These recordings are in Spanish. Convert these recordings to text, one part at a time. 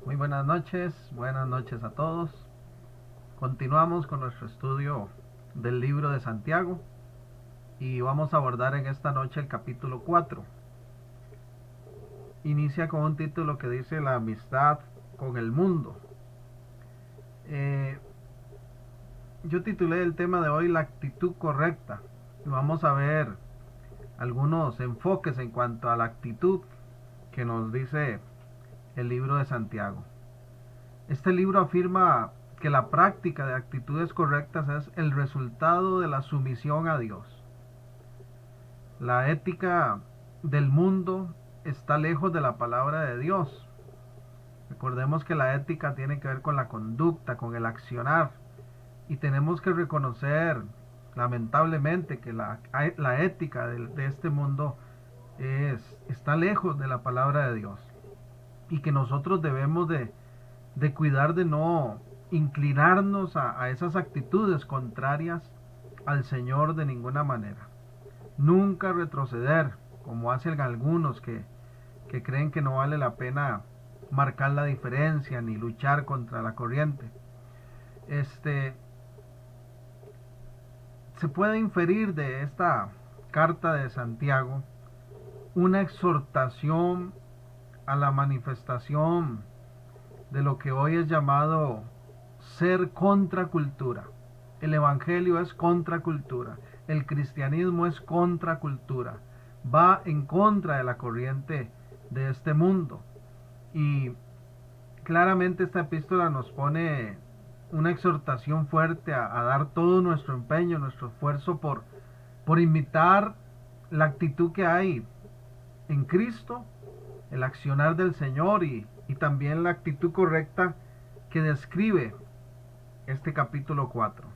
Muy buenas noches a todos. Continuamos con nuestro estudio del libro de Santiago y vamos a abordar en esta noche el capítulo 4. Inicia con un título que dice la amistad con el mundo. Eh, yo titulé el tema de hoy la actitud correcta y vamos a ver algunos enfoques en cuanto a la actitud que nos dice el libro de Santiago. Este libro afirma que la práctica de actitudes correctas es el resultado de la sumisión a Dios. La ética del mundo está lejos de la palabra de Dios. Recordemos que la ética tiene que ver con la conducta, con el accionar. Y tenemos que reconocer, lamentablemente, que la ética de este mundo está lejos de la palabra de Dios. Y que nosotros debemos de cuidar de no inclinarnos a esas actitudes contrarias al Señor de ninguna manera. Nunca retroceder, como hacen algunos que creen que no vale la pena marcar la diferencia ni luchar contra la corriente. Se puede inferir de esta carta de Santiago una exhortación a la manifestación de lo que hoy es llamado ser contracultura. El evangelio es contracultura. El cristianismo es contracultura. Va en contra de la corriente de este mundo. Y claramente esta epístola nos pone una exhortación fuerte a dar todo nuestro empeño, nuestro esfuerzo por imitar la actitud que hay en Cristo, el accionar del Señor y también la actitud correcta que describe este capítulo 4.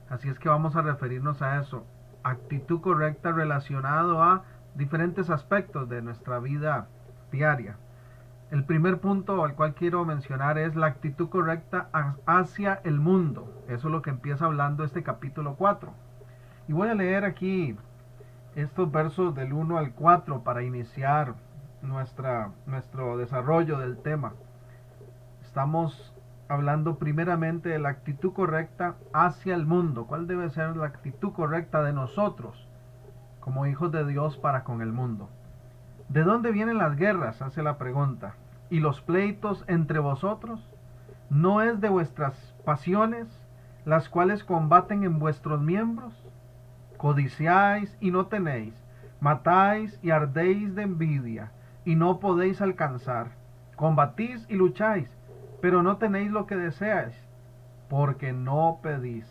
Así es que vamos a referirnos a eso. Actitud correcta relacionado a diferentes aspectos de nuestra vida diaria. El primer punto al cual quiero mencionar es la actitud correcta hacia el mundo. Eso es lo que empieza hablando este capítulo 4. Y voy a leer aquí estos versos del 1 al 4 para iniciar nuestro desarrollo del tema. Estamos hablando primeramente de la actitud correcta hacia el mundo. ¿Cuál debe ser la actitud correcta de nosotros como hijos de Dios para con el mundo? ¿De dónde vienen las guerras?, hace la pregunta. ¿Y los pleitos entre vosotros? ¿No es de vuestras pasiones, las cuales combaten en vuestros miembros? Codiciáis y no tenéis, matáis y ardéis de envidia, y no podéis alcanzar. Combatís y lucháis, pero no tenéis lo que deseáis, porque no pedís.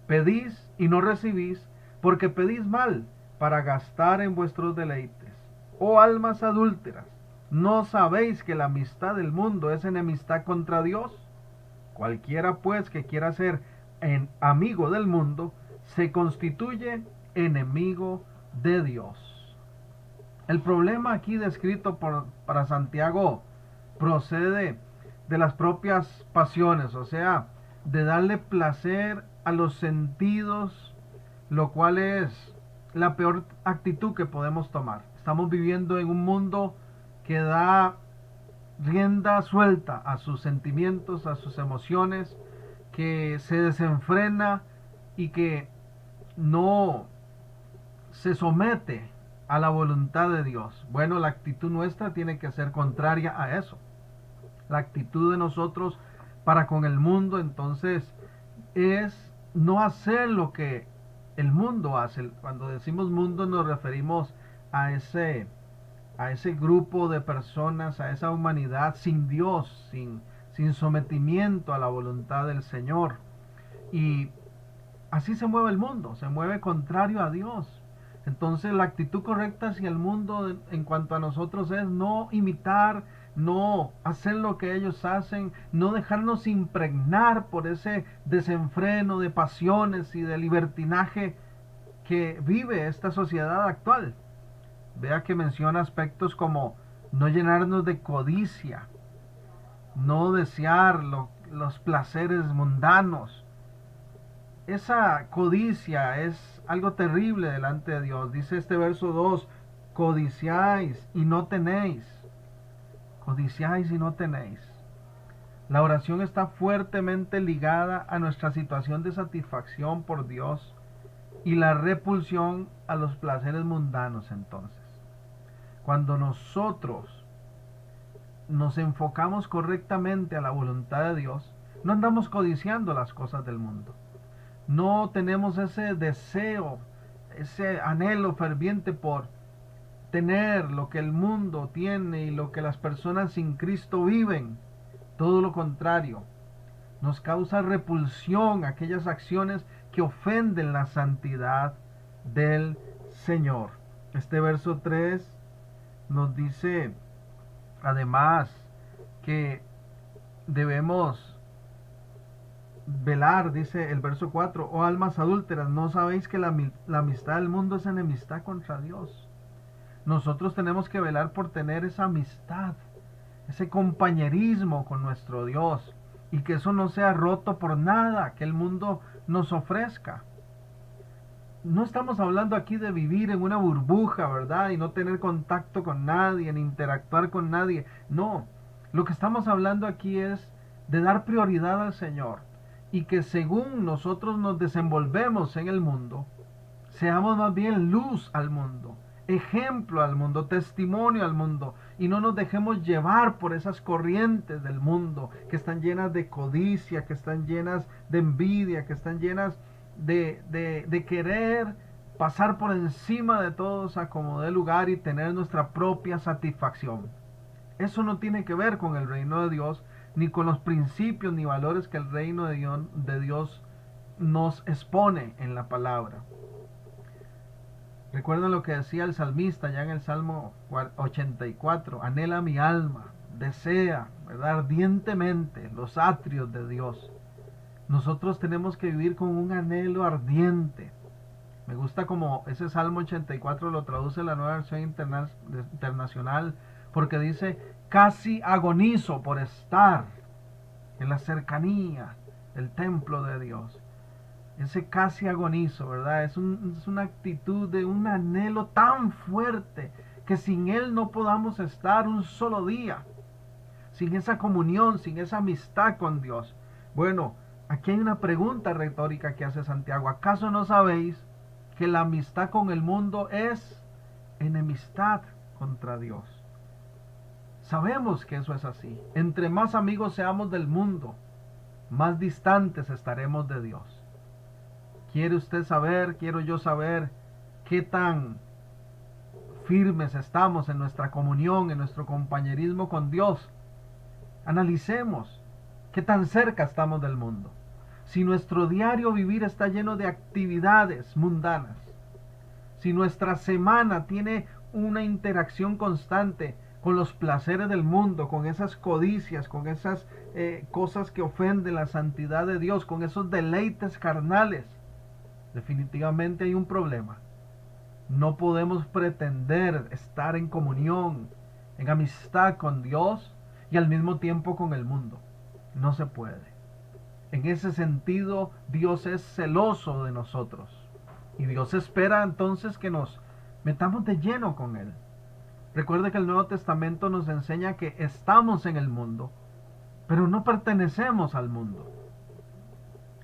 Pedís y no recibís, porque pedís mal, para gastar en vuestros deleites. Oh almas adúlteras, ¿no sabéis que la amistad del mundo es enemistad contra Dios? Cualquiera pues que quiera ser amigo del mundo, se constituye enemigo de Dios. El problema aquí descrito para Santiago procede de las propias pasiones, o sea, de darle placer a los sentidos, lo cual es la peor actitud que podemos tomar. Estamos viviendo en un mundo que da rienda suelta a sus sentimientos, a sus emociones, que se desenfrena y que no se somete a la voluntad de Dios. Bueno, la actitud nuestra tiene que ser contraria a eso. La actitud de nosotros para con el mundo entonces es no hacer lo que el mundo hace. Cuando decimos mundo nos referimos a ese grupo de personas, a esa humanidad sin Dios, sin sometimiento a la voluntad del Señor. Y así se mueve el mundo, se mueve contrario a Dios. Entonces la actitud correcta hacia el mundo en cuanto a nosotros es no imitar, no hacer lo que ellos hacen, no dejarnos impregnar por ese desenfreno de pasiones y de libertinaje que vive esta sociedad actual. Vea que menciona aspectos como no llenarnos de codicia, no desear los placeres mundanos. Esa codicia es algo terrible delante de Dios. Dice este verso 2: codiciáis y no tenéis. Codiciáis y no tenéis. La oración está fuertemente ligada a nuestra situación de satisfacción por Dios y la repulsión a los placeres mundanos. Entonces, cuando nosotros nos enfocamos correctamente a la voluntad de Dios, no andamos codiciando las cosas del mundo. No tenemos ese deseo, ese anhelo ferviente por tener lo que el mundo tiene y lo que las personas sin Cristo viven. Todo lo contrario, nos causa repulsión aquellas acciones que ofenden la santidad del Señor. Este verso 3 nos dice además que debemos velar, dice el verso 4, oh almas adúlteras, ¿no sabéis que la amistad del mundo es enemistad contra Dios? Nosotros tenemos que velar por tener esa amistad, ese compañerismo con nuestro Dios, y que eso no sea roto por nada que el mundo nos ofrezca. No estamos hablando aquí de vivir en una burbuja, ¿verdad? Y no tener contacto con nadie, ni interactuar con nadie. No, lo que estamos hablando aquí es de dar prioridad al Señor y que según nosotros nos desenvolvemos en el mundo, seamos más bien luz al mundo, ejemplo al mundo, testimonio al mundo, y no nos dejemos llevar por esas corrientes del mundo que están llenas de codicia, que están llenas de envidia, que están llenas de querer pasar por encima de todos a como dé lugar y tener nuestra propia satisfacción. Eso no tiene que ver con el reino de Dios, ni con los principios ni valores que el reino de Dios nos expone en la palabra. Recuerden lo que decía el salmista ya en el Salmo 84, anhela mi alma, desea, ¿verdad?, ardientemente los atrios de Dios. Nosotros tenemos que vivir con un anhelo ardiente. Me gusta como ese Salmo 84 lo traduce la Nueva Versión Internacional, porque dice, casi agonizo por estar en la cercanía del templo de Dios. Ese casi agonizo, ¿verdad? Es una actitud de un anhelo tan fuerte que sin Él no podamos estar un solo día. Sin esa comunión, sin esa amistad con Dios. Bueno, aquí hay una pregunta retórica que hace Santiago. ¿Acaso no sabéis que la amistad con el mundo es enemistad contra Dios? Sabemos que eso es así. Entre más amigos seamos del mundo, más distantes estaremos de Dios. ¿Quiere usted saber, quiero yo saber, qué tan firmes estamos en nuestra comunión, en nuestro compañerismo con Dios? Analicemos qué tan cerca estamos del mundo. Si nuestro diario vivir está lleno de actividades mundanas, si nuestra semana tiene una interacción constante con los placeres del mundo, con esas codicias, con esas cosas que ofenden la santidad de Dios, con esos deleites carnales, definitivamente hay un problema. No podemos pretender estar en comunión, en amistad con Dios y al mismo tiempo con el mundo. No se puede. En ese sentido, Dios es celoso de nosotros. Y Dios espera entonces que nos metamos de lleno con Él. Recuerde que el Nuevo Testamento nos enseña que estamos en el mundo, pero no pertenecemos al mundo.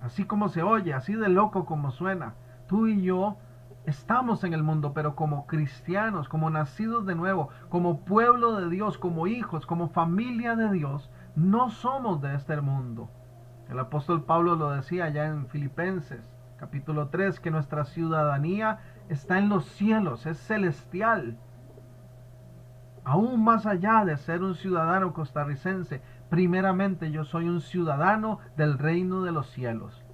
Así como se oye, así de loco como suena, tú y yo estamos en el mundo, pero como cristianos, como nacidos de nuevo, como pueblo de Dios, como hijos, como familia de Dios, no somos de este mundo. El apóstol Pablo lo decía ya en Filipenses, capítulo 3, que nuestra ciudadanía está en los cielos, es celestial. Aún más allá de ser un ciudadano costarricense, primeramente yo soy un ciudadano del reino de los cielos.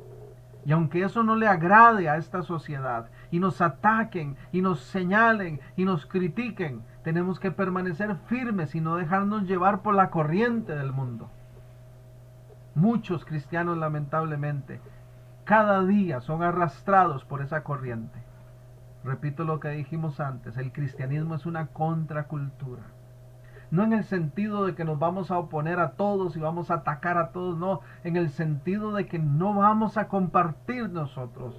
Y aunque eso no le agrade a esta sociedad, y nos ataquen, y nos señalen, y nos critiquen, tenemos que permanecer firmes y no dejarnos llevar por la corriente del mundo. Muchos cristianos, lamentablemente, cada día son arrastrados por esa corriente. Repito lo que dijimos antes, el cristianismo es una contracultura. No en el sentido de que nos vamos a oponer a todos y vamos a atacar a todos, no, en el sentido de que no vamos a compartir nosotros,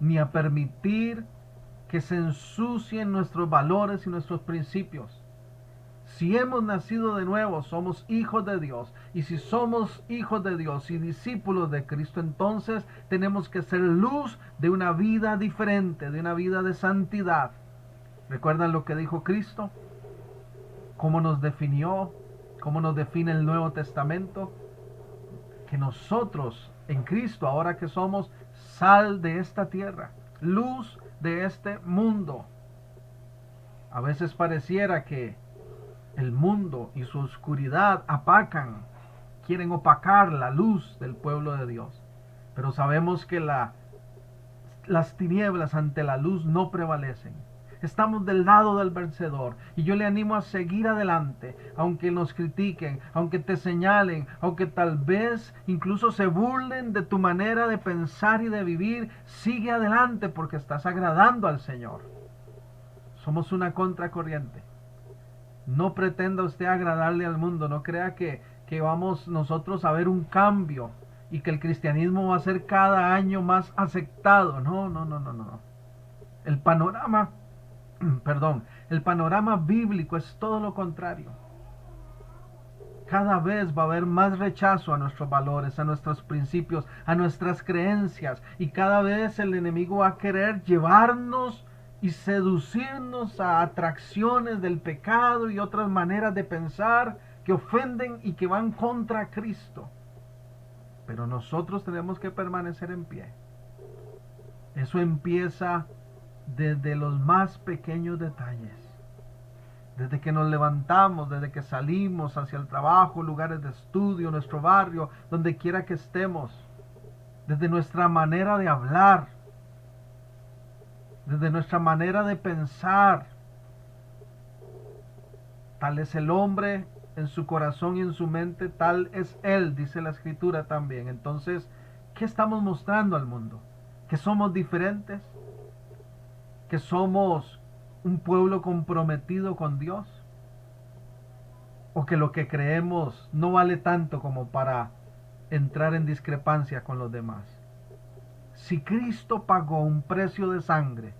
ni a permitir que se ensucien nuestros valores y nuestros principios. Si hemos nacido de nuevo, somos hijos de Dios. Y si somos hijos de Dios y discípulos de Cristo, entonces tenemos que ser luz de una vida diferente, de una vida de santidad. ¿Recuerdan lo que dijo Cristo? ¿Cómo nos definió? ¿Cómo nos define el Nuevo Testamento? Que nosotros en Cristo, ahora que somos sal de esta tierra, luz de este mundo. A veces pareciera que el mundo y su oscuridad quieren opacar la luz del pueblo de Dios. Pero sabemos que las tinieblas ante la luz no prevalecen. Estamos del lado del vencedor y yo le animo a seguir adelante, aunque nos critiquen, aunque te señalen, aunque tal vez incluso se burlen de tu manera de pensar y de vivir. Sigue adelante porque estás agradando al Señor. Somos una contracorriente. No pretenda usted agradarle al mundo, no crea que vamos nosotros a ver un cambio y que el cristianismo va a ser cada año más aceptado. No. El panorama, el panorama bíblico es todo lo contrario. Cada vez va a haber más rechazo a nuestros valores, a nuestros principios, a nuestras creencias, y cada vez el enemigo va a querer llevarnos y seducirnos a atracciones del pecado y otras maneras de pensar que ofenden y que van contra Cristo. Pero nosotros tenemos que permanecer en pie. Eso empieza desde los más pequeños detalles. Desde que nos levantamos, desde que salimos hacia el trabajo, lugares de estudio, nuestro barrio, donde quiera que estemos. Desde nuestra manera de hablar, desde nuestra manera de pensar. Tal es el hombre en su corazón y en su mente, tal es él, dice la Escritura también. Entonces, ¿qué estamos mostrando al mundo? ¿Que somos diferentes? ¿Que somos un pueblo comprometido con Dios? ¿O que lo que creemos no vale tanto como para entrar en discrepancia con los demás? Si Cristo pagó un precio de sangre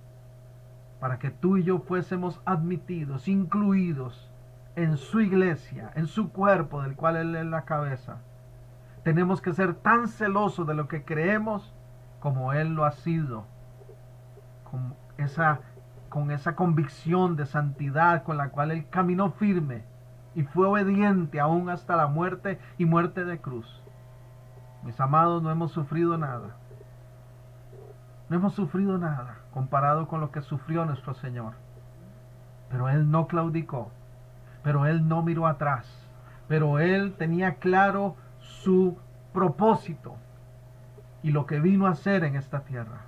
para que tú y yo fuésemos admitidos, incluidos en su iglesia, en su cuerpo del cual Él es la cabeza, tenemos que ser tan celosos de lo que creemos como Él lo ha sido, con esa convicción de santidad con la cual Él caminó firme y fue obediente aún hasta la muerte y muerte de cruz. Mis amados, no hemos sufrido nada. No hemos sufrido nada comparado con lo que sufrió nuestro Señor. Pero Él no claudicó. Pero Él no miró atrás. Pero Él tenía claro su propósito y lo que vino a hacer en esta tierra.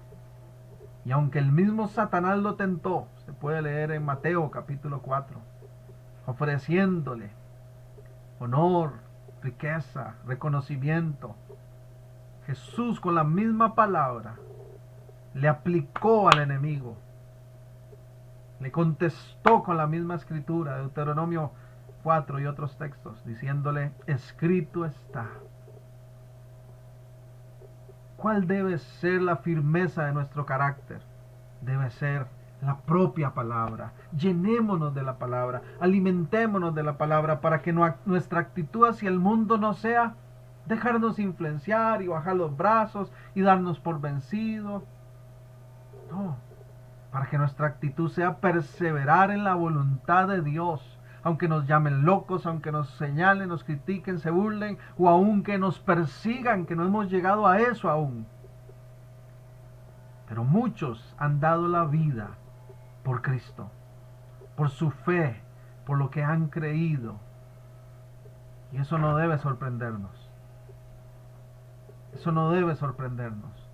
Y aunque el mismo Satanás lo tentó, se puede leer en Mateo capítulo 4, ofreciéndole honor, riqueza, reconocimiento, Jesús con la misma palabra le aplicó al enemigo, le contestó con la misma escritura, Deuteronomio 4 y otros textos, diciéndole, escrito está. ¿Cuál debe ser la firmeza de nuestro carácter? Debe ser la propia palabra. Llenémonos de la palabra, alimentémonos de la palabra para que nuestra actitud hacia el mundo no sea dejarnos influenciar y bajar los brazos y darnos por vencidos. No, para que nuestra actitud sea perseverar en la voluntad de Dios, aunque nos llamen locos, aunque nos señalen, nos critiquen, se burlen, o aunque nos persigan, que no hemos llegado a eso aún. Pero muchos han dado la vida por Cristo, por su fe, por lo que han creído. Y eso no debe sorprendernos. Eso no debe sorprendernos,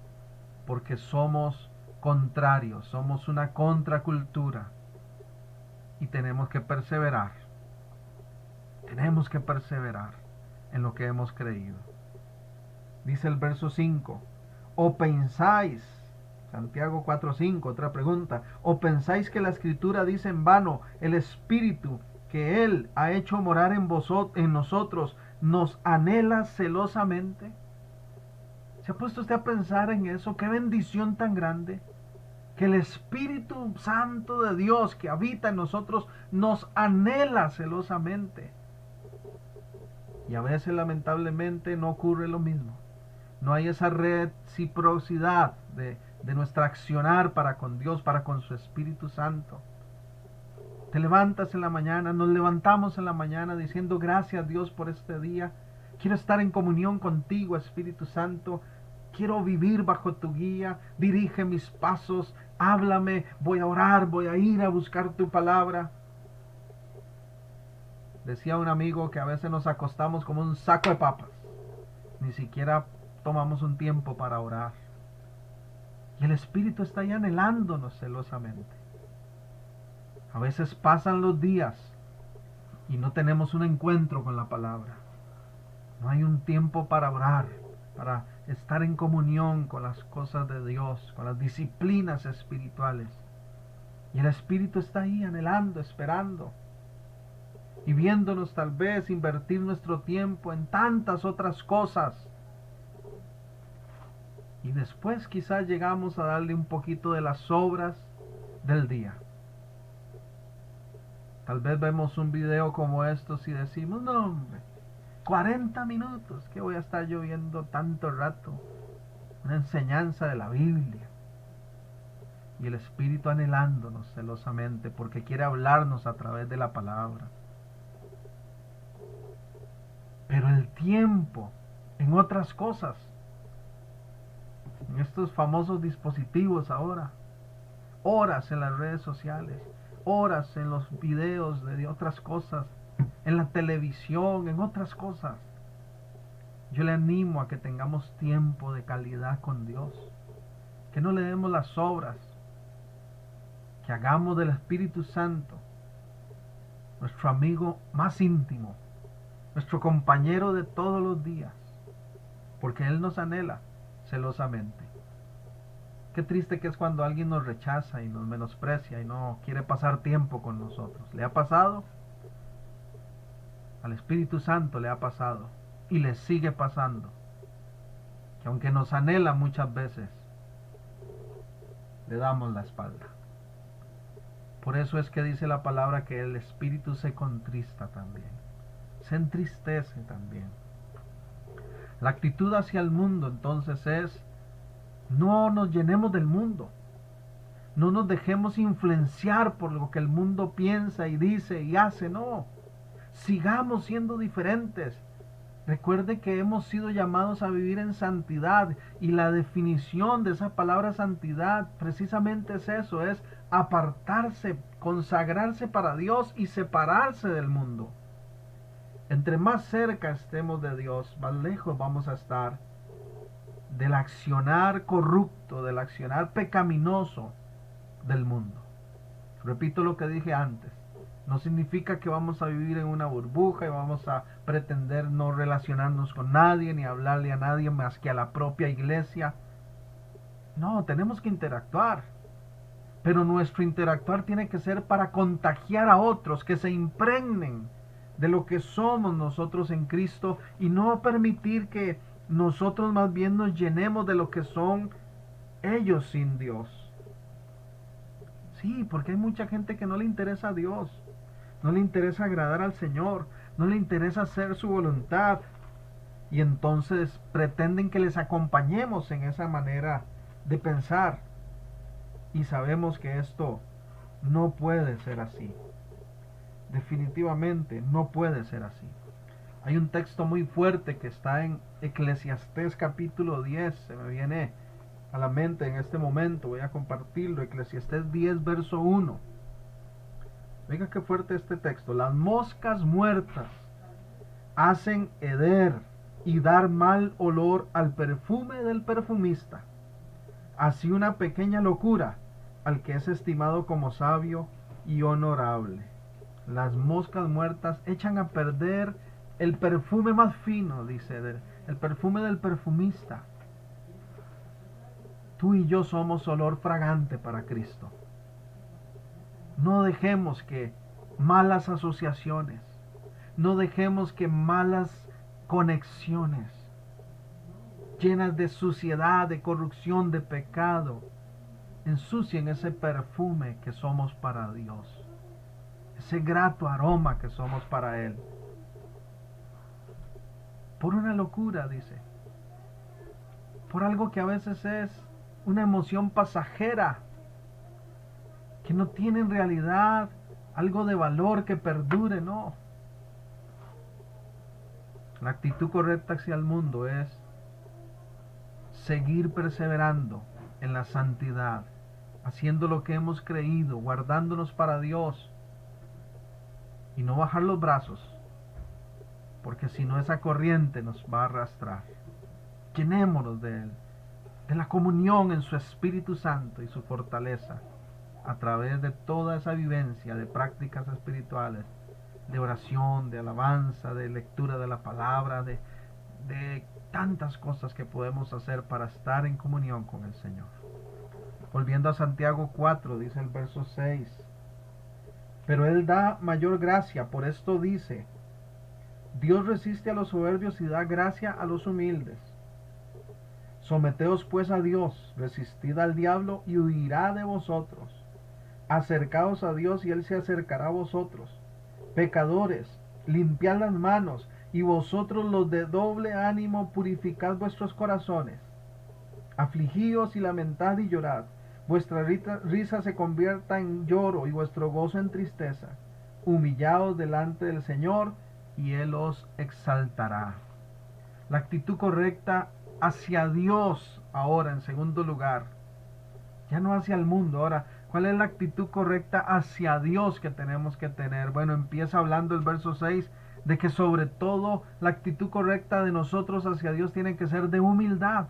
porque somos contrarios, somos una contracultura y tenemos que perseverar. Tenemos que perseverar en lo que hemos creído. Dice el verso 5, ¿o pensáis, Santiago 4:5, otra pregunta, ¿o pensáis que la Escritura dice en vano, el Espíritu que Él ha hecho morar en nosotros nos anhela celosamente? ¿Se ha puesto usted a pensar en eso? ¡Qué bendición tan grande! que el Espíritu Santo de Dios que habita en nosotros nos anhela celosamente. Y a veces lamentablemente no ocurre lo mismo. No hay esa reciprocidad de nuestra accionar para con Dios, para con su Espíritu Santo. Te levantas en la mañana, nos levantamos en la mañana diciendo gracias Dios por este día. Quiero estar en comunión contigo, Espíritu Santo. Quiero vivir bajo tu guía. Dirige mis pasos. Háblame. Voy a orar. Voy a ir a buscar tu palabra. Decía un amigo que a veces nos acostamos como un saco de papas. Ni siquiera tomamos un tiempo para orar. Y el Espíritu está ahí anhelándonos celosamente. A veces pasan los días y no tenemos un encuentro con la palabra. No hay un tiempo para orar, para estar en comunión con las cosas de Dios, con las disciplinas espirituales. Y el Espíritu está ahí anhelando, esperando. Y viéndonos tal vez invertir nuestro tiempo en tantas otras cosas. Y después quizás llegamos a darle un poquito de las obras del día. Tal vez vemos un video como estos y decimos, no hombre, 40 minutos, que voy a estar yo viendo tanto rato. Una enseñanza de la Biblia. Y el Espíritu anhelándonos celosamente porque quiere hablarnos a través de la palabra. Pero el tiempo en otras cosas, en estos famosos dispositivos ahora, horas en las redes sociales, horas en los videos de otras cosas, en la televisión, en otras cosas. Yo le animo a que tengamos tiempo de calidad con Dios, que no le demos las obras, que hagamos del Espíritu Santo nuestro amigo más íntimo, nuestro compañero de todos los días, porque Él nos anhela celosamente. Qué triste que es cuando alguien nos rechaza y nos menosprecia y no quiere pasar tiempo con nosotros. ¿Le ha pasado? Al Espíritu Santo le ha pasado y le sigue pasando. Que aunque nos anhela muchas veces, le damos la espalda. Por eso es que dice la palabra que el Espíritu se contrista también. Se entristece también. La actitud hacia el mundo entonces es: no nos llenemos del mundo. No nos dejemos influenciar por lo que el mundo piensa y dice y hace, no. Sigamos siendo diferentes. Recuerde que hemos sido llamados a vivir en santidad y la definición de esa palabra santidad precisamente es eso, es apartarse, consagrarse para Dios y separarse del mundo. Entre más cerca estemos de Dios, más lejos vamos a estar del accionar corrupto, del accionar pecaminoso del mundo. Repito lo que dije antes. No significa que vamos a vivir en una burbuja y vamos a pretender no relacionarnos con nadie ni hablarle a nadie más que a la propia iglesia. No, tenemos que interactuar. Pero nuestro interactuar tiene que ser para contagiar a otros, que se impregnen de lo que somos nosotros en Cristo y no permitir que nosotros más bien nos llenemos de lo que son ellos sin Dios. Sí, porque hay mucha gente que no le interesa a Dios, no le interesa agradar al Señor, no le interesa hacer su voluntad. Y entonces pretenden que les acompañemos en esa manera de pensar. Y sabemos que esto no puede ser así. Definitivamente no puede ser así. Hay un texto muy fuerte que está en Eclesiastés capítulo 10. Se me viene a la mente en este momento. Voy a compartirlo. Eclesiastés 10 verso 1. Venga qué fuerte este texto. Las moscas muertas hacen heder y dar mal olor al perfume del perfumista. Así una pequeña locura al que es estimado como sabio y honorable. Las moscas muertas echan a perder el perfume más fino, dice, el perfume del perfumista. Tú y yo somos olor fragante para Cristo. No dejemos que malas asociaciones, no dejemos que malas conexiones llenas de suciedad, de corrupción, de pecado, ensucien ese perfume que somos para Dios, ese grato aroma que somos para Él. Por una locura, dice, por algo que a veces es una emoción pasajera, que no tiene en realidad algo de valor que perdure, no. La actitud correcta hacia el mundo es seguir perseverando en la santidad, haciendo lo que hemos creído, guardándonos para Dios y no bajar los brazos, porque si no esa corriente nos va a arrastrar. Llenémonos de Él, de la comunión en su Espíritu Santo y su fortaleza, a través de toda esa vivencia de prácticas espirituales, de oración, de alabanza, de lectura de la palabra, de tantas cosas que podemos hacer para estar en comunión con el Señor. Volviendo a Santiago 4, dice el verso 6, pero Él da mayor gracia, por esto dice, Dios resiste a los soberbios y da gracia a los humildes. Someteos pues a Dios, resistid al diablo y huirá de vosotros. Acercaos a Dios y Él se acercará a vosotros. Pecadores, limpiad las manos, y vosotros los de doble ánimo purificad vuestros corazones. Afligíos y lamentad y llorad. Vuestra risa se convierta en lloro y vuestro gozo en tristeza. Humillaos delante del Señor y Él os exaltará. La actitud correcta hacia Dios ahora en segundo lugar. Ya no hacia el mundo. Ahora, ¿cuál es la actitud correcta hacia Dios que tenemos que tener? Bueno, empieza hablando el verso 6 de que sobre todo la actitud correcta de nosotros hacia Dios tiene que ser de humildad.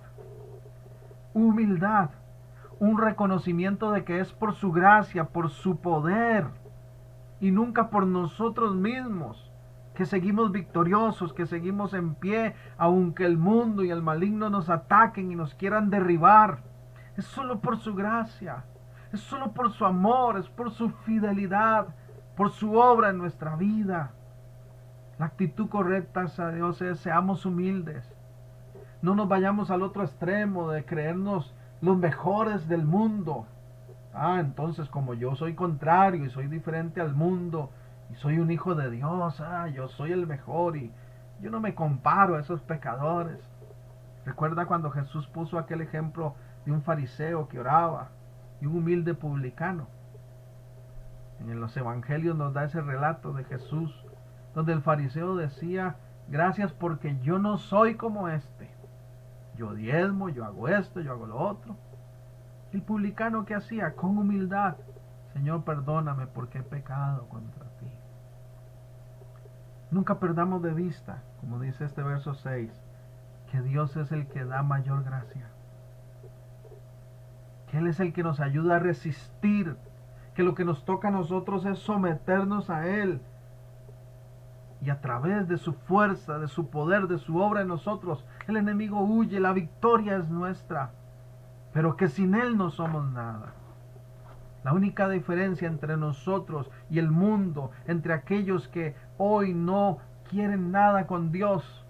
Humildad. Un reconocimiento de que es por su gracia, por su poder y nunca por nosotros mismos que seguimos victoriosos, que seguimos en pie, aunque el mundo y el maligno nos ataquen y nos quieran derribar. Es solo por su gracia, es solo por su amor, es por su fidelidad, por su obra en nuestra vida. La actitud correcta hacia Dios es seamos humildes. No nos vayamos al otro extremo de creernos los mejores del mundo. Entonces como yo soy contrario y soy diferente al mundo y soy un hijo de Dios, yo soy el mejor y yo no me comparo a esos pecadores. Recuerda cuando Jesús puso aquel ejemplo de un fariseo que oraba y un humilde publicano. En los evangelios nos da ese relato de Jesús, donde el fariseo decía, gracias porque yo no soy como este. Yo diezmo, yo hago esto, yo hago lo otro. El publicano, ¿qué hacía? Con humildad, Señor, perdóname porque he pecado contra ti. Nunca perdamos de vista, como dice este verso 6, que Dios es el que da mayor gracia. Que Él es el que nos ayuda a resistir. Que lo que nos toca a nosotros es someternos a Él. Y a través de su fuerza, de su poder, de su obra en nosotros, el enemigo huye, la victoria es nuestra. Pero que sin Él no somos nada. La única diferencia entre nosotros y el mundo, entre aquellos que hoy no quieren nada con Dios,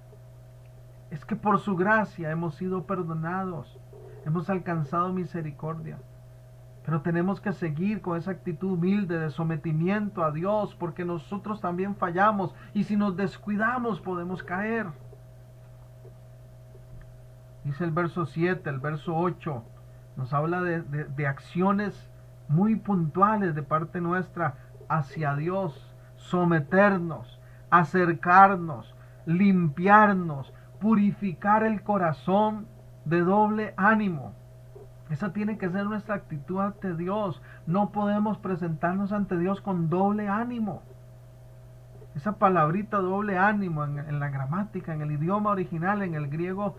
es que por su gracia hemos sido perdonados, hemos alcanzado misericordia. Pero tenemos que seguir con esa actitud humilde de sometimiento a Dios, porque nosotros también fallamos y si nos descuidamos podemos caer. Dice el verso 7, el verso 8, nos habla de acciones muy puntuales de parte nuestra hacia Dios, someternos, acercarnos, limpiarnos, purificar el corazón de doble ánimo. Esa tiene que ser nuestra actitud ante Dios. No podemos presentarnos ante Dios con doble ánimo. Esa palabrita doble ánimo en la gramática, en el idioma original, en el griego,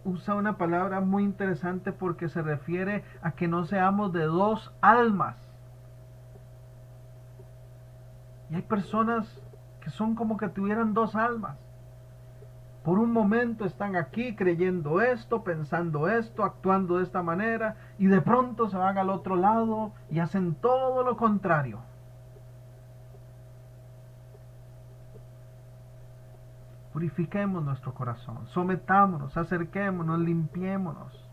usa una palabra muy interesante porque se refiere a que no seamos de dos almas. Y hay personas que son como que tuvieran dos almas. Por un momento están aquí creyendo esto, pensando esto, actuando de esta manera, y de pronto se van al otro lado y hacen todo lo contrario. Purifiquemos nuestro corazón, sometámonos, acerquémonos, limpiémonos.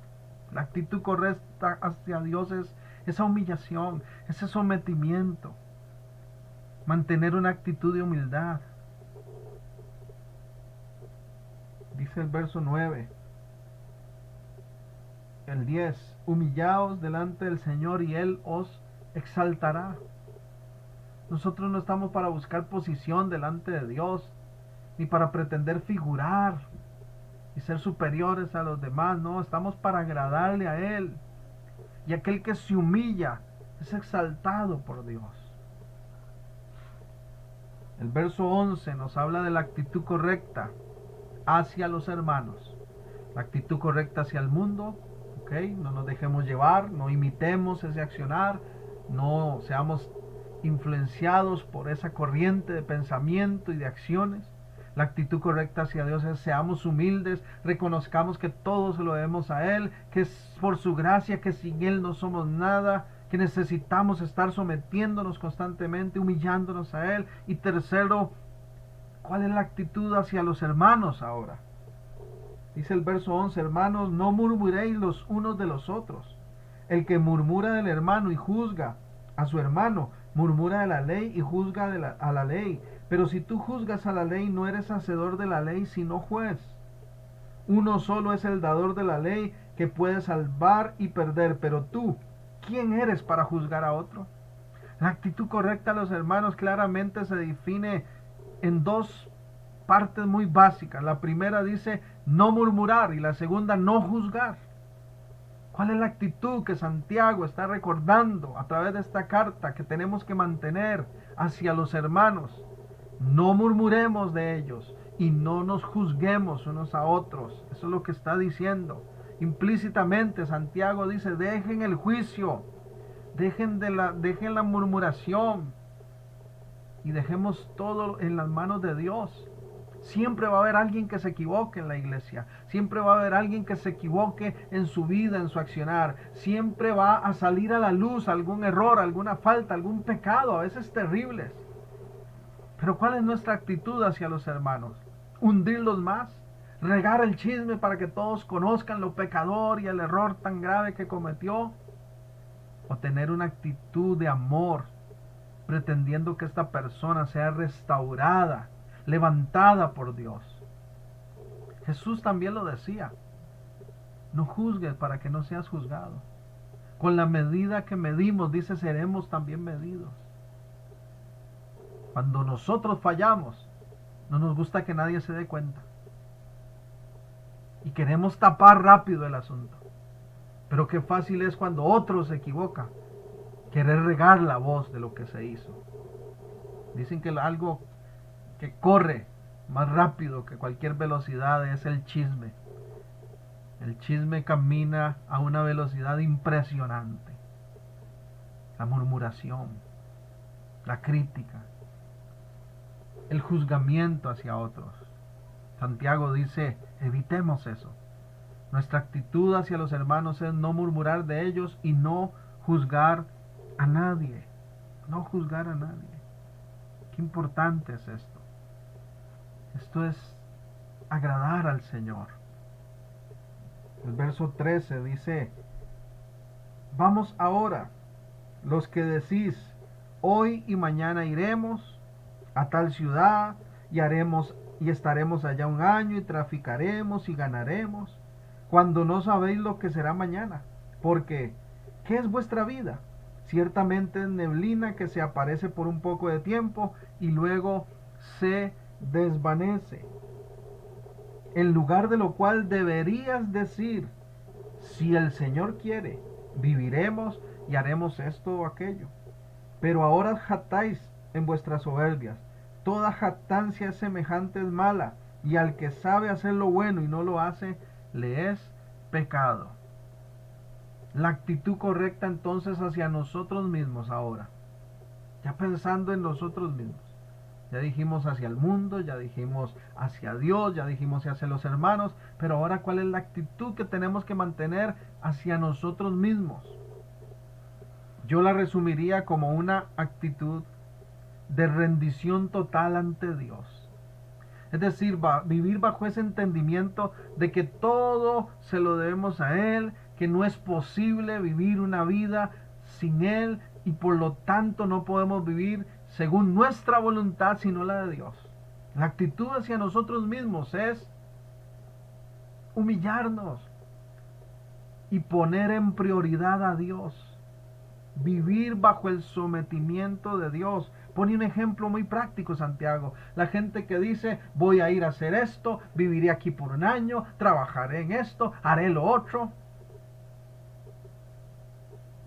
La actitud correcta hacia Dios es esa humillación, ese sometimiento. Mantener una actitud de humildad. Dice el verso 9, el 10, humillaos delante del Señor y Él os exaltará. Nosotros no estamos para buscar posición delante de Dios, ni para pretender figurar y ser superiores a los demás. No, estamos para agradarle a Él. Y aquel que se humilla es exaltado por Dios. El verso 11 nos habla de la actitud correcta hacia los hermanos. La actitud correcta hacia el mundo, ¿ok? No nos dejemos llevar, no imitemos ese accionar, no seamos influenciados por esa corriente de pensamiento y de acciones. La actitud correcta hacia Dios es seamos humildes, reconozcamos que todo se lo debemos a Él, que es por su gracia, que sin Él no somos nada, que necesitamos estar sometiéndonos constantemente, humillándonos a Él. Y tercero, ¿cuál es la actitud hacia los hermanos ahora? Dice el verso 11, hermanos, no murmuréis los unos de los otros. El que murmura del hermano y juzga a su hermano, murmura de la ley y juzga a la ley. Pero si tú juzgas a la ley, no eres hacedor de la ley, sino juez. Uno solo es el dador de la ley, que puede salvar y perder. Pero tú, ¿quién eres para juzgar a otro? La actitud correcta a los hermanos claramente se define en dos partes muy básicas. La primera dice no murmurar y la segunda no juzgar. ¿Cuál es la actitud que Santiago está recordando a través de esta carta que tenemos que mantener hacia los hermanos? No murmuremos de ellos y no nos juzguemos unos a otros. Eso es lo que está diciendo. Implícitamente Santiago dice, dejen el juicio, dejen la murmuración y dejemos todo en las manos de Dios. Siempre va a haber alguien que se equivoque en la iglesia. Siempre va a haber alguien que se equivoque en su vida, en su accionar. Siempre va a salir a la luz algún error, alguna falta, algún pecado, a veces terribles. Pero ¿cuál es nuestra actitud hacia los hermanos? ¿Hundirlos más? ¿Regar el chisme para que todos conozcan lo pecador y el error tan grave que cometió? ¿O tener una actitud de amor, pretendiendo que esta persona sea restaurada, levantada por Dios? Jesús también lo decía, no juzgues para que no seas juzgado. Con la medida que medimos, dice, seremos también medidos. Cuando nosotros fallamos, no nos gusta que nadie se dé cuenta. Y queremos tapar rápido el asunto. Pero qué fácil es cuando otro se equivoca, querer regar la voz de lo que se hizo. Dicen que algo que corre más rápido que cualquier velocidad es el chisme. El chisme camina a una velocidad impresionante. La murmuración, la crítica, el juzgamiento hacia otros. Santiago dice, evitemos eso. Nuestra actitud hacia los hermanos es no murmurar de ellos y no juzgar a nadie. No juzgar a nadie. Qué importante es esto. Esto es agradar al Señor. El verso 13 dice, vamos ahora, los que decís, hoy y mañana iremos a tal ciudad y estaremos allá un año y traficaremos y ganaremos, cuando no sabéis lo que será mañana. Porque, ¿qué es vuestra vida? Ciertamente es neblina que se aparece por un poco de tiempo y luego se desvanece. En lugar de lo cual deberías decir, si el Señor quiere, viviremos y haremos esto o aquello. Pero ahora jactáis en vuestras soberbias. Toda jactancia semejante es mala, y al que sabe hacer lo bueno y no lo hace, le es pecado. La actitud correcta entonces hacia nosotros mismos ahora, ya pensando en nosotros mismos. Ya dijimos hacia el mundo, ya dijimos hacia Dios, ya dijimos hacia los hermanos, pero ahora ¿cuál es la actitud que tenemos que mantener hacia nosotros mismos? Yo la resumiría como una actitud de rendición total ante Dios. Es decir, vivir bajo ese entendimiento de que todo se lo debemos a Él, que no es posible vivir una vida sin Él y por lo tanto no podemos vivir según nuestra voluntad sino la de Dios. La actitud hacia nosotros mismos es humillarnos y poner en prioridad a Dios. Vivir bajo el sometimiento de Dios. Pone un ejemplo muy práctico, Santiago. La gente que dice, voy a ir a hacer esto, viviré aquí por un año, trabajaré en esto, haré lo otro.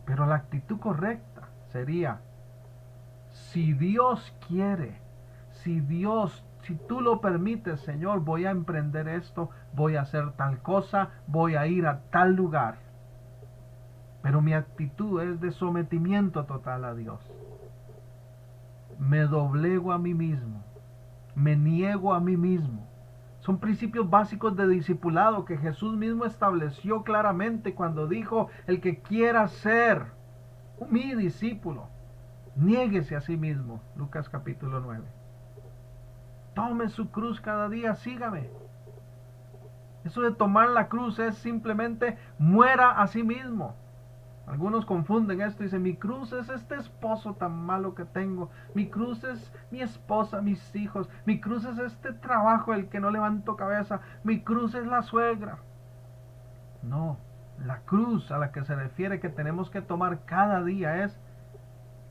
Pero la actitud correcta sería, si Dios quiere, si tú lo permites, Señor, voy a emprender esto, voy a hacer tal cosa, voy a ir a tal lugar. Pero mi actitud es de sometimiento total a Dios. Me doblego a mí mismo, me niego a mí mismo. Son principios básicos de discipulado que Jesús mismo estableció claramente cuando dijo, el que quiera ser mi discípulo, niéguese a sí mismo. Lucas capítulo 9. Tome su cruz cada día, sígame. Eso de tomar la cruz es simplemente muera a sí mismo. Algunos confunden esto y dicen, mi cruz es este esposo tan malo que tengo, mi cruz es mi esposa, mis hijos, mi cruz es este trabajo el que no levanto cabeza, mi cruz es la suegra. No, la cruz a la que se refiere que tenemos que tomar cada día es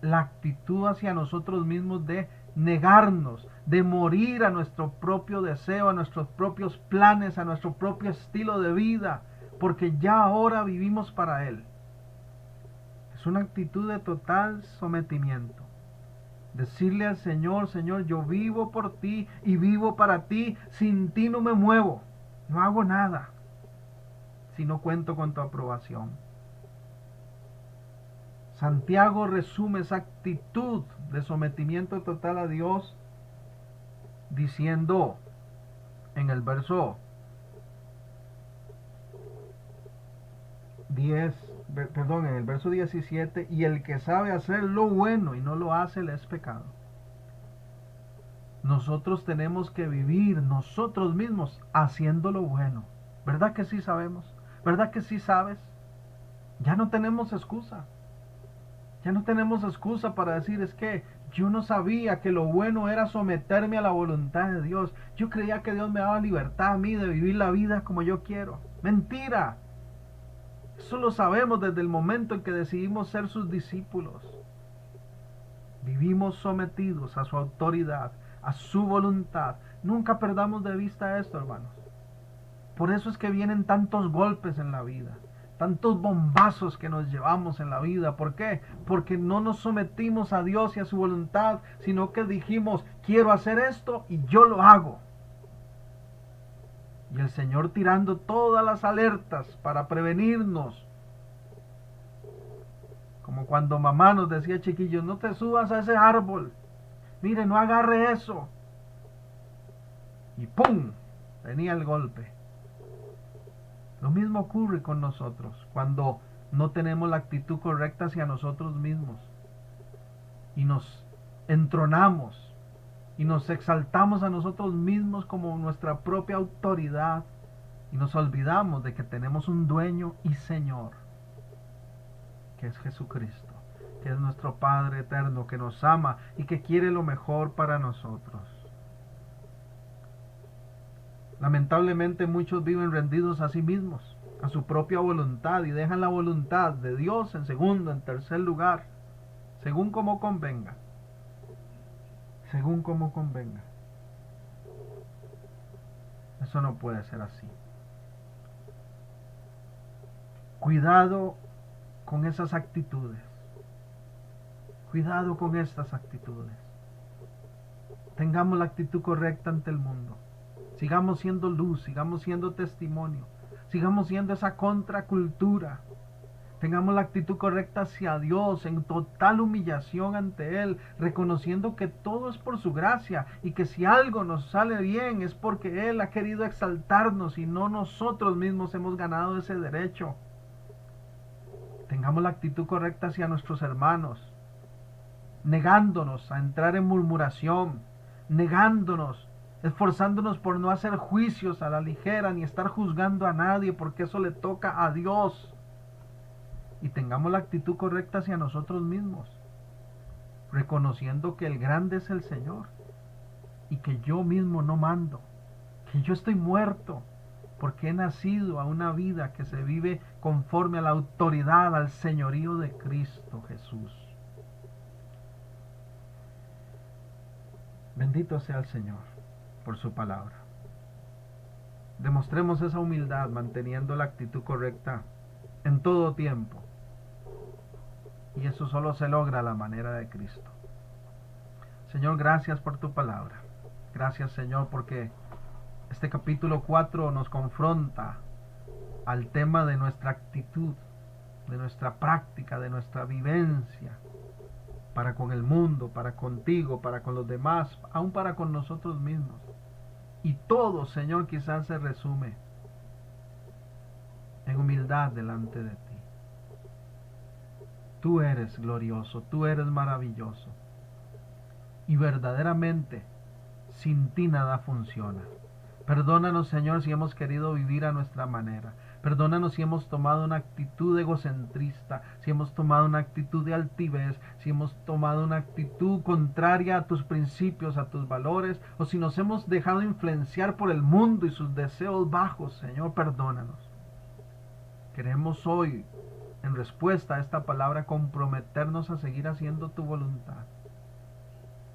la actitud hacia nosotros mismos de negarnos, de morir a nuestro propio deseo, a nuestros propios planes, a nuestro propio estilo de vida, porque ya ahora vivimos para Él. Es una actitud de total sometimiento. Decirle al Señor, Señor, yo vivo por ti y vivo para ti, sin ti no me muevo, no hago nada si no cuento con tu aprobación. Santiago resume esa actitud de sometimiento total a Dios diciendo en el verso 17, y el que sabe hacer lo bueno y no lo hace le es pecado. Nosotros tenemos que vivir nosotros mismos haciendo lo bueno. ¿Verdad que sí sabemos? ¿Verdad que sí sabes? Ya no tenemos excusa. Ya no tenemos excusa para decir, es que yo no sabía que lo bueno era someterme a la voluntad de Dios. Yo creía que Dios me daba libertad a mí de vivir la vida como yo quiero. Mentira. Eso lo sabemos desde el momento en que decidimos ser sus discípulos. Vivimos sometidos a su autoridad, a su voluntad. Nunca perdamos de vista esto, hermanos. Por eso es que vienen tantos golpes en la vida, tantos bombazos que nos llevamos en la vida. ¿Por qué? Porque no nos sometimos a Dios y a su voluntad, sino que dijimos, quiero hacer esto y yo lo hago. Y el Señor tirando todas las alertas para prevenirnos. Como cuando mamá nos decía, chiquillos, no te subas a ese árbol. Mire, no agarre eso. Y ¡pum! Venía el golpe. Lo mismo ocurre con nosotros cuando no tenemos la actitud correcta hacia nosotros mismos. Y nos entronamos y nos exaltamos a nosotros mismos como nuestra propia autoridad y nos olvidamos de que tenemos un dueño y Señor, que es Jesucristo, que es nuestro Padre eterno, que nos ama y que quiere lo mejor para nosotros. Lamentablemente muchos viven rendidos a sí mismos, a su propia voluntad, y dejan la voluntad de Dios en segundo, en tercer lugar, según como convenga. Según como convenga. Eso no puede ser así. Cuidado con esas actitudes. Cuidado con estas actitudes. Tengamos la actitud correcta ante el mundo. Sigamos siendo luz, sigamos siendo testimonio, sigamos siendo esa contracultura. Tengamos la actitud correcta hacia Dios, en total humillación ante Él, reconociendo que todo es por su gracia y que si algo nos sale bien es porque Él ha querido exaltarnos y no nosotros mismos hemos ganado ese derecho. Tengamos la actitud correcta hacia nuestros hermanos, negándonos a entrar en murmuración, negándonos, esforzándonos por no hacer juicios a la ligera ni estar juzgando a nadie, porque eso le toca a Dios. y tengamos la actitud correcta hacia nosotros mismos, reconociendo que el grande es el Señor y que yo mismo no mando, que yo estoy muerto porque he nacido a una vida que se vive conforme a la autoridad, al señorío de Cristo Jesús. Bendito sea el Señor por su palabra. Demostremos esa humildad manteniendo la actitud correcta en todo tiempo. Y eso solo se logra a la manera de Cristo. Señor, gracias por tu palabra. Gracias, Señor, porque este capítulo 4 nos confronta al tema de nuestra actitud, de nuestra práctica, de nuestra vivencia para con el mundo, para contigo, para con los demás, aún para con nosotros mismos. Y todo, Señor, quizás se resume en humildad delante de ti. Tú eres glorioso, tú eres maravilloso. Y verdaderamente, sin ti nada funciona. Perdónanos, Señor, si hemos querido vivir a nuestra manera. Perdónanos si hemos tomado una actitud egocentrista, si hemos tomado una actitud de altivez, si hemos tomado una actitud contraria a tus principios, a tus valores, o si nos hemos dejado influenciar por el mundo y sus deseos bajos. Señor, perdónanos. Queremos hoy, en respuesta a esta palabra, comprometernos a seguir haciendo tu voluntad.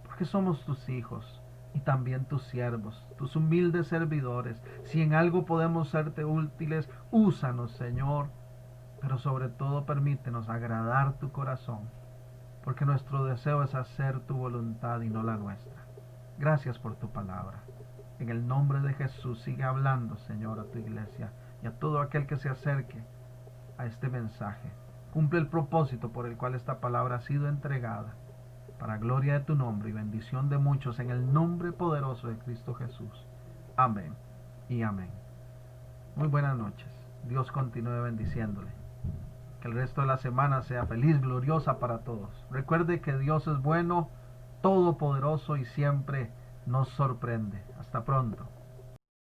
Porque somos tus hijos y también tus siervos, tus humildes servidores. Si en algo podemos serte útiles, úsanos, Señor, pero sobre todo permítenos agradar tu corazón, porque nuestro deseo es hacer tu voluntad y no la nuestra. Gracias por tu palabra. En el nombre de Jesús, sigue hablando, Señor, a tu iglesia y a todo aquel que se acerque a este mensaje. Cumple el propósito por el cual esta palabra ha sido entregada, para gloria de tu nombre y bendición de muchos, en el nombre poderoso de Cristo Jesús. Amén y amén. Muy buenas noches. Dios continúe bendiciéndole. Que el resto de la semana sea feliz, gloriosa para todos. Recuerde que Dios es bueno, todopoderoso y siempre nos sorprende. Hasta pronto.